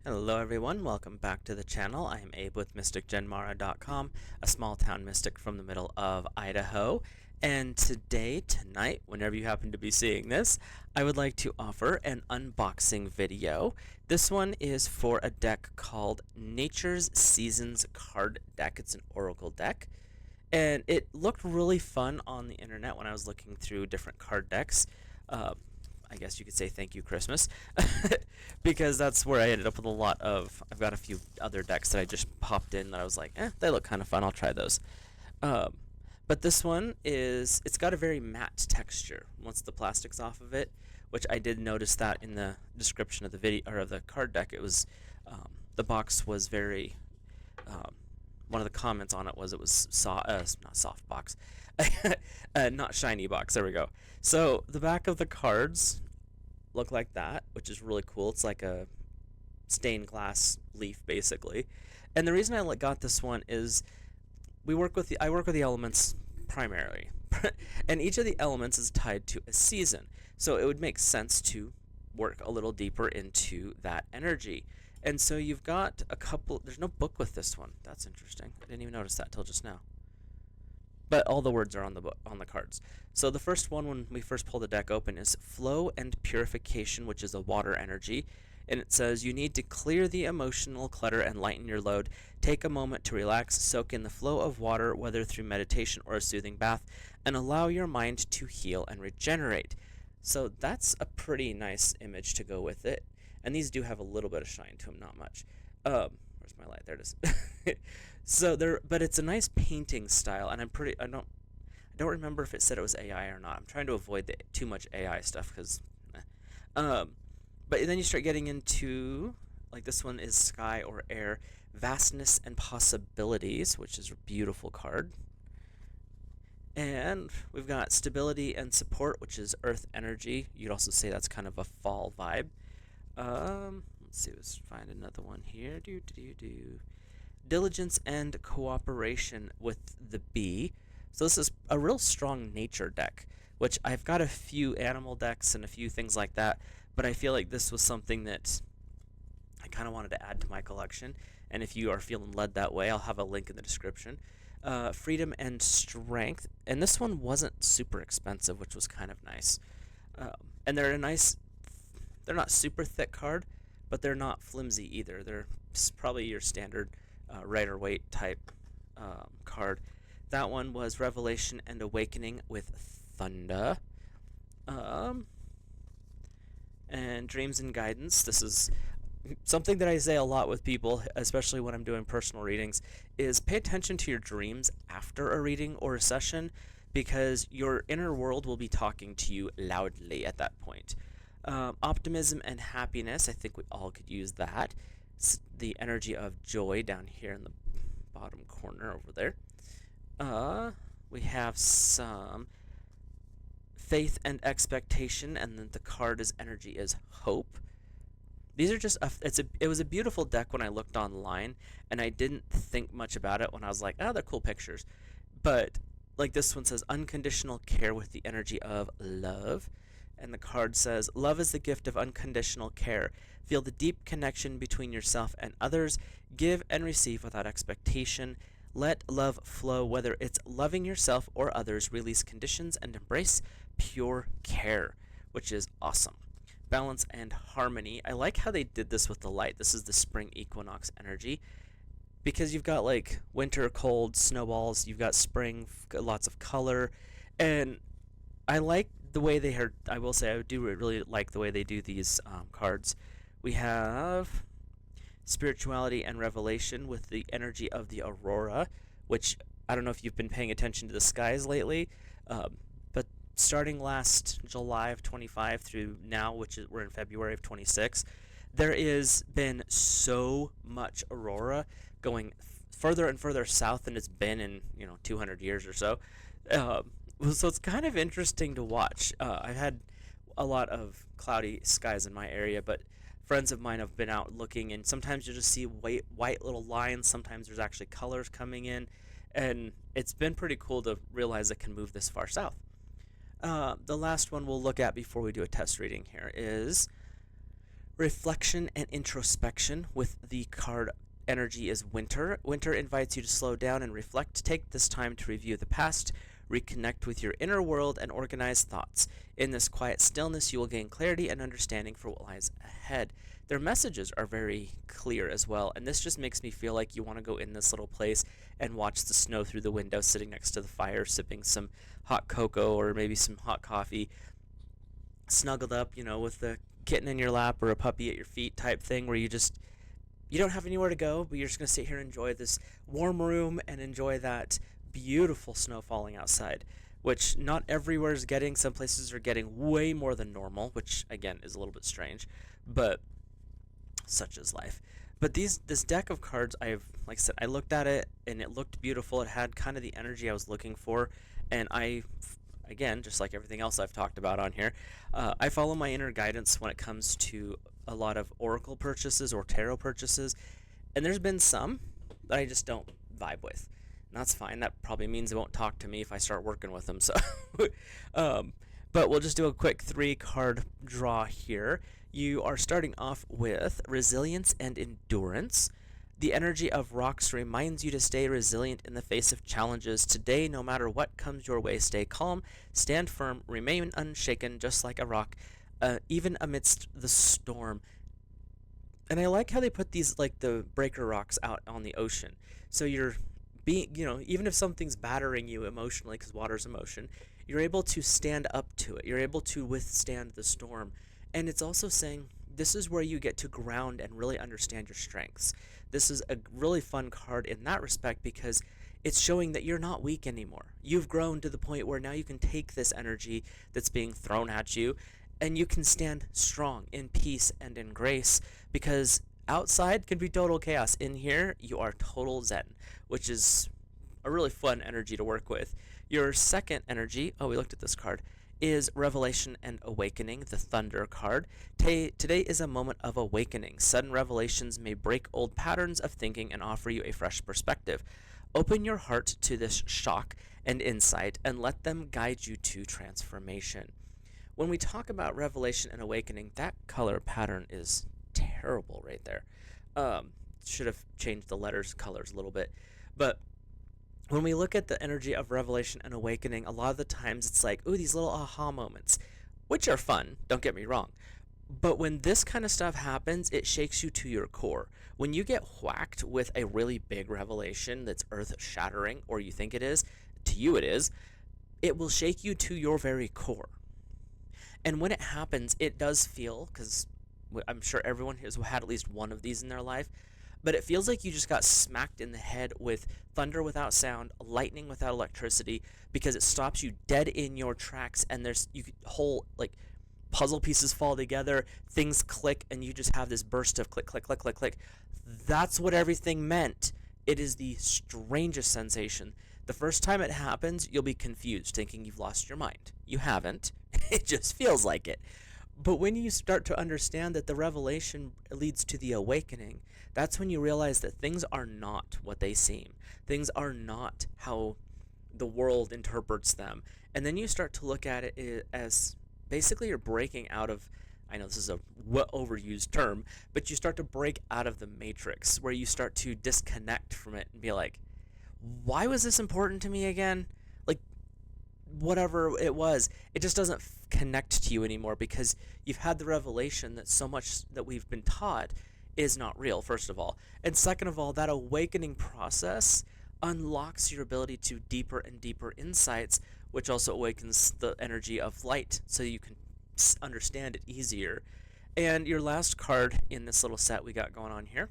Hello everyone, welcome back to the channel. I am Abe with MysticGenMara.com, a small town mystic from the middle of Idaho. And tonight, whenever you happen to be seeing this, I would like to offer an unboxing video. This one is for a deck called Nature's Seasons card deck. It's an oracle deck. And it looked really fun on the internet when I was looking through different card decks. I guess you could say thank you Christmas, because that's where I ended up with a lot of. I've got a few other decks that I just popped in that I was like, they look kind of fun. I'll try those. But this one it's got a very matte texture once the plastic's off of it, which I did notice that in the description of the video or of the card deck. It was the box was very. One of the comments on it was not soft box, not shiny box. There we go. So the back of the cards look like that, which is really cool. It's like a stained glass leaf, basically. And the reason I got this one is I work with the elements primarily, and each of the elements is tied to a season. So it would make sense to work a little deeper into that energy. And so you've got a couple. There's no book with this one. That's interesting. I didn't even notice that till just now. But all the words are on the cards. So the first one, when we first pull the deck open, is Flow and Purification, which is a water energy. And it says, you need to clear the emotional clutter and lighten your load. Take a moment to relax, soak in the flow of water, whether through meditation or a soothing bath, and allow your mind to heal and regenerate. So that's a pretty nice image to go with it. And these do have a little bit of shine to them, not much. Where's my light? There it is. But it's a nice painting style, and I don't remember if it said it was AI or not. I'm trying to avoid too much AI stuff because, but then you start getting into, like, this one is Sky or Air, Vastness and Possibilities, which is a beautiful card. And we've got Stability and Support, which is Earth Energy. You'd also say that's kind of a fall vibe. Let's see, let's find another one here. Diligence and Cooperation with the Bee. So this is a real strong nature deck, which I've got a few animal decks and a few things like that, but I feel like this was something that I kind of wanted to add to my collection. And if you are feeling led that way, I'll have a link in the description. Freedom and Strength, and this one wasn't super expensive, which was kind of nice. And they're not super thick card, but they're not flimsy either. They're probably your standard Rider-Waite type card. That one was Revelation and Awakening with Thunder. And Dreams and Guidance. This is something that I say a lot with people, especially when I'm doing personal readings, is pay attention to your dreams after a reading or a session, because your inner world will be talking to you loudly at that point. Optimism and Happiness, I think we all could use that. It's the energy of joy down here in the bottom corner over there. We have some Faith and Expectation, and then the card is energy is Hope. These are just it was a beautiful deck when I looked online, and I didn't think much about it when I was like, they're cool pictures. But like this one says, Unconditional Care with the energy of Love. And the card says, love is the gift of unconditional care. Feel the deep connection between yourself and others. Give and receive without expectation. Let love flow, whether it's loving yourself or others. Release conditions and embrace pure care, which is awesome. Balance and Harmony. I like how they did this with the light. This is the spring equinox energy, because you've got like winter, cold, snowballs. You've got spring, lots of color, and I like the way they are. I will say I do really like the way they do these cards. We have Spirituality and Revelation with the energy of the Aurora, which I don't know if you've been paying attention to the skies lately, but starting last July of 25 through now, we're in February of 26, there has been so much aurora going further and further south than it's been in 200 years or so. So it's kind of interesting to watch. I've had a lot of cloudy skies in my area, but friends of mine have been out looking, and sometimes you just see white little lines. Sometimes there's actually colors coming in, and it's been pretty cool to realize it can move this far south. The last one we'll look at before we do a test reading here is Reflection and introspection with the card energy is winter. Winter invites you to slow down and reflect. Take this time to review the past, reconnect with your inner world, and organize thoughts. In this quiet stillness, you will gain clarity and understanding for what lies ahead. Their messages are very clear as well, and this just makes me feel like you want to go in this little place and watch the snow through the window, sitting next to the fire, sipping some hot cocoa or maybe some hot coffee, snuggled up, with the kitten in your lap or a puppy at your feet type thing, where you don't have anywhere to go, but you're just going to sit here and enjoy this warm room and enjoy that beautiful snow falling outside, which not everywhere is getting. Some places are getting way more than normal, which again is a little bit strange, but such is life. But this deck of cards, like I said, I looked at it and it looked beautiful. It had kind of the energy I was looking for, and again, just like everything else I've talked about on here, I follow my inner guidance when it comes to a lot of oracle purchases or tarot purchases, and there's been some that I just don't vibe with. And that's fine. That probably means they won't talk to me if I start working with them. So, but we'll just do a quick 3-card draw here. You are starting off with resilience and endurance. The energy of rocks reminds you to stay resilient in the face of challenges. Today, no matter what comes your way, stay calm, stand firm, remain unshaken, just like a rock, even amidst the storm. And I like how they put these, like the breaker rocks, out on the ocean. So you're being, even if something's battering you emotionally, because water's emotion, you're able to stand up to it. You're able to withstand the storm. And it's also saying this is where you get to ground and really understand your strengths. This is a really fun card in that respect because it's showing that you're not weak anymore. You've grown to the point where now you can take this energy that's being thrown at you and you can stand strong in peace and in grace, because outside can be total chaos. In here, you are total zen, which is a really fun energy to work with. Your second energy, we looked at this card, is Revelation and Awakening, the Thunder card. Today is a moment of awakening. Sudden revelations may break old patterns of thinking and offer you a fresh perspective. Open your heart to this shock and insight and let them guide you to transformation. When we talk about Revelation and Awakening, that color pattern is terrible right there. Should have changed the letters colors a little bit. But when we look at the energy of Revelation and Awakening, a lot of the times it's like, ooh, these little aha moments, which are fun, don't get me wrong. But when this kind of stuff happens, it shakes you to your core. When you get whacked with a really big revelation that's earth-shattering, or you think it is, to you it will shake you to your very core. And when it happens, it does feel, because I'm sure everyone has had at least one of these in their life, but it feels like you just got smacked in the head with thunder without sound, lightning without electricity, because it stops you dead in your tracks, and whole puzzle pieces fall together, things click, and you just have this burst of click, click, click, click, click. That's what everything meant. It is the strangest sensation. The first time it happens, you'll be confused, thinking you've lost your mind. You haven't. It just feels like it. But when you start to understand that the revelation leads to the awakening, that's when you realize that things are not what they seem. Things are not how the world interprets them. And then you start to look at it as basically you're breaking out of, I know this is a overused term, but you start to break out of the matrix, where you start to disconnect from it and be like, why was this important to me again? Whatever it was, it just doesn't connect to you anymore, because you've had the revelation that so much that we've been taught is not real, first of all. And second of all, that awakening process unlocks your ability to deeper and deeper insights, which also awakens the energy of light so you can understand it easier. And your last card in this little set we got going on here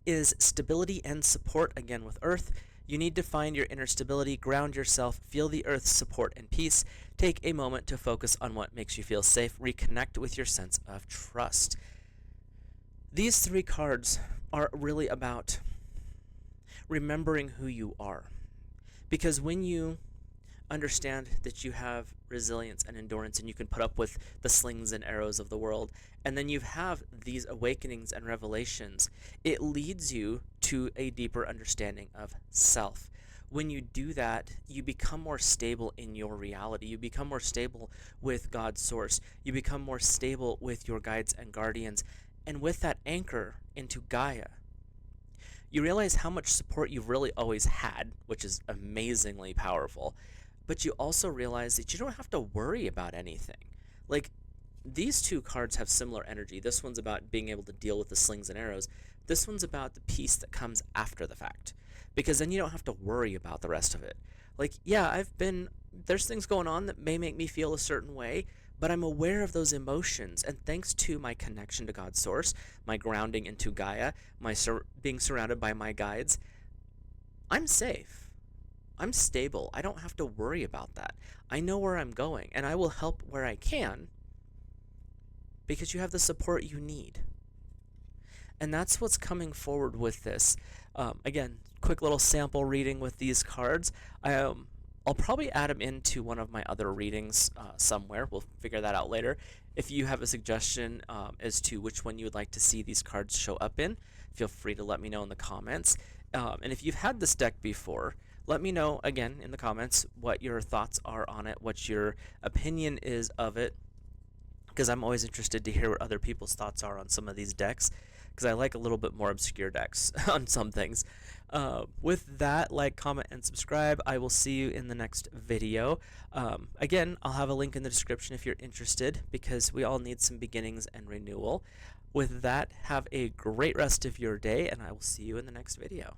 is Stability and Support, again with Earth. You need to find your inner stability, ground yourself, feel the earth's support and peace. Take a moment to focus on what makes you feel safe. Reconnect with your sense of trust. These 3 cards are really about remembering who you are. Because when you understand that you have resilience and endurance and you can put up with the slings and arrows of the world, and then you have these awakenings and revelations, it leads you to a deeper understanding of self. when you do that, you become more stable in your reality. You become more stable with God's source. You become more stable with your guides and guardians. And with that anchor into Gaia, you realize how much support you've really always had, which is amazingly powerful. But you also realize that you don't have to worry about anything. Like, these two cards have similar energy. This one's about being able to deal with the slings and arrows. This one's about the peace that comes after the fact, because then you don't have to worry about the rest of it. Like, yeah, there's things going on that may make me feel a certain way, but I'm aware of those emotions, and thanks to my connection to God's source, my grounding into Gaia, being surrounded by my guides, I'm safe. I'm stable. I don't have to worry about that. I know where I'm going, and I will help where I can, because you have the support you need. And that's what's coming forward with this. Again, quick little sample reading with these cards. I'll probably add them into one of my other readings somewhere. We'll figure that out later. If you have a suggestion as to which one you would like to see these cards show up in, feel free to let me know in the comments. And if you've had this deck before, let me know again in the comments what your thoughts are on it, what your opinion is of it, because I'm always interested to hear what other people's thoughts are on some of these decks, because I like a little bit more obscure decks on some things. With that, like, comment, and subscribe. I will see you in the next video. Again, I'll have a link in the description if you're interested, because we all need some beginnings and renewal. With that, have a great rest of your day, and I will see you in the next video.